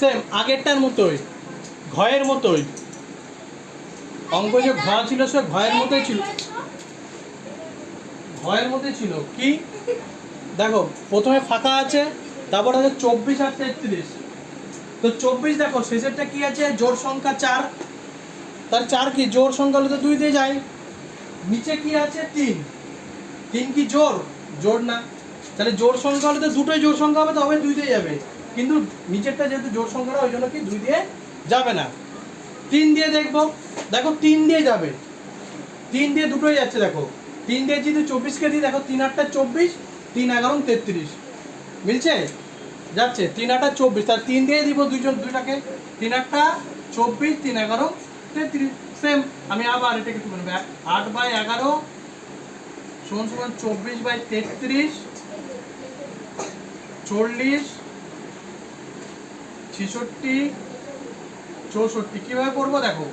Same আগেরটার মতোই, ঘয়ের মতোই। অঙ্ক যে ঘ ছিল সে ঘয়ের মতোই ছিল, ঘয়ের মতোই ছিল। কি দেখো প্রথমে ফাঁকা আছে, তারপর আছে 24 আর 33। তো 24 দেখো শেষেরটা কি আছে, জোড় সংখ্যা 4, তার 4 কি জোড় সংখ্যা হলে তো 2 দিয়ে যায়। নিচে কি আছে 3, 3 কি জোড়? জোড় না, তাহলে জোড় সংখ্যা হলে তো দুটোই জোড় সংখ্যা হবে, তবে 2 দিয়ে যাবে। কিন্তু নিচেরটা যেহেতু জোড় সংখ্যা, ওই জন্য কি 2 দিয়ে যাবে না। 3 দিয়ে দেখবো, দেখো 3 দিয়ে যাবে, 3 দিয়ে দুটোই যাচ্ছে। দেখো 3 দিয়ে যদি 24কে দিই, দেখো 3 8 24, 3 11 33 মিলছে, যাচ্ছে 3 8 24, তার 3 দিয়ে দিব দুইটাকে, 3 8 24, 3 11 33। সেম আমি আবার এটাকে কি বলবো, 8/11 সমান সমান 24/33, 40, 66, 64। কিভাবে করবো দেখো,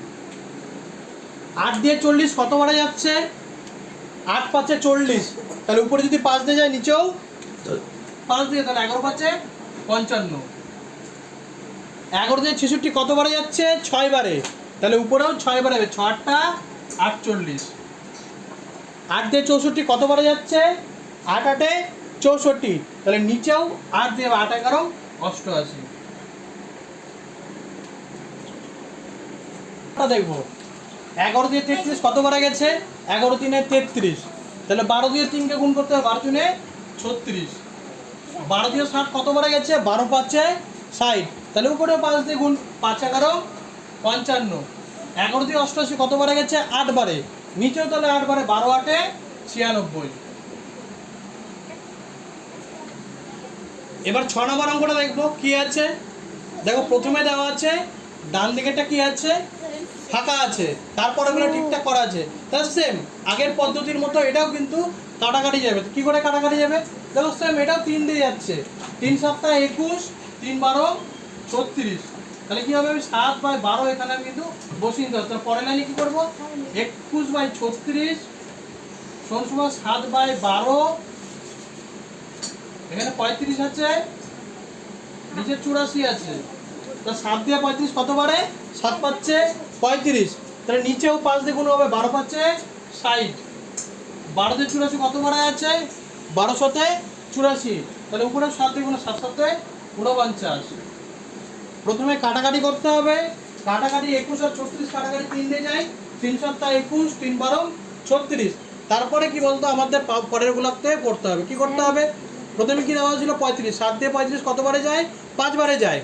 8 দিয়ে 40 কত বারে যাচ্ছে, 8 5 40, তাহলে উপরে যদি 5 দিয়ে যায় নিচেও 5 দিয়ে, তাহলে 11 5 55। 11 দিয়ে 66 কত বারে যাচ্ছে, 6 বারে, তাহলে উপরেও 6 বারে যাবে, 6 8 48। 8 দিয়ে 64 কত বারে যাচ্ছে, 8 8 64, তাহলে নিচেও 8 দিয়ে 8 11 88। দেখবো 11 দিয়ে 33 কত বারে গেছে, 11 3 33, তাহলে 12 দিয়ে 3কে গুণ করতে হবে, 12 3 36। 12 দিয়ে 60 কত বারে গেছে, 12 5 60, তাহলে উপরে 5 দিয়ে গুণ, 5 11 55। 11 দিয়ে 88 কত বারে গেছে, 8 বারে, নিচেও তাহলে 8 বারে, 12 8 96। এবার 6 নম্বর অঙ্কটা দেখবো কি আছে। দেখো প্রথমে দেওয়া আছে, ডান দিকেটা কি আছে, ফাঁকা আছে, তারপরে গুলো ঠিকঠাক করা আছে। তাহলে সেম আগের পদ্ধতির মতো এটাও কিন্তু কাটাকাটি যাবে। কি করে কাটাকাটি যাবে, দেখো সেম এটাও 3 দিয়ে যাচ্ছে, 3 7 21, 3 12 36, তাহলে কি হবে, 7/12 এখানে আমি কিন্তু বসিয়ে দিতে হবে। তাহলে পরের লাইনে কি করবো, 21/36 সমান সমান 7/12, এখানে 35 আছে, নিচে 84 আছে, তা 7 দিয়ে 35 কত বারে, 7 5 35, তাহলে নিচেও 5 দিয়ে গুণ হবে, 12 5 60। 12 দিয়ে 84 কত বারে আছে, 12 7 84, তাহলে উপরে 7 দিয়ে গুণ, 7 7 49। প্রথমে কাটাকাটি করতে হবে, কাটাকাটি 21 আর 36 কাটাকাটি 3 দিয়ে যায়, 3 7 21, 3 12 36। তারপরে কি বলতো, আমাদের পরের গুলাতে করতে হবে। কি করতে হবে, প্রথমে কি দেওয়া ছিল 35, 7 দিয়ে 35 কত বারে যায়, 5 বারে যায়।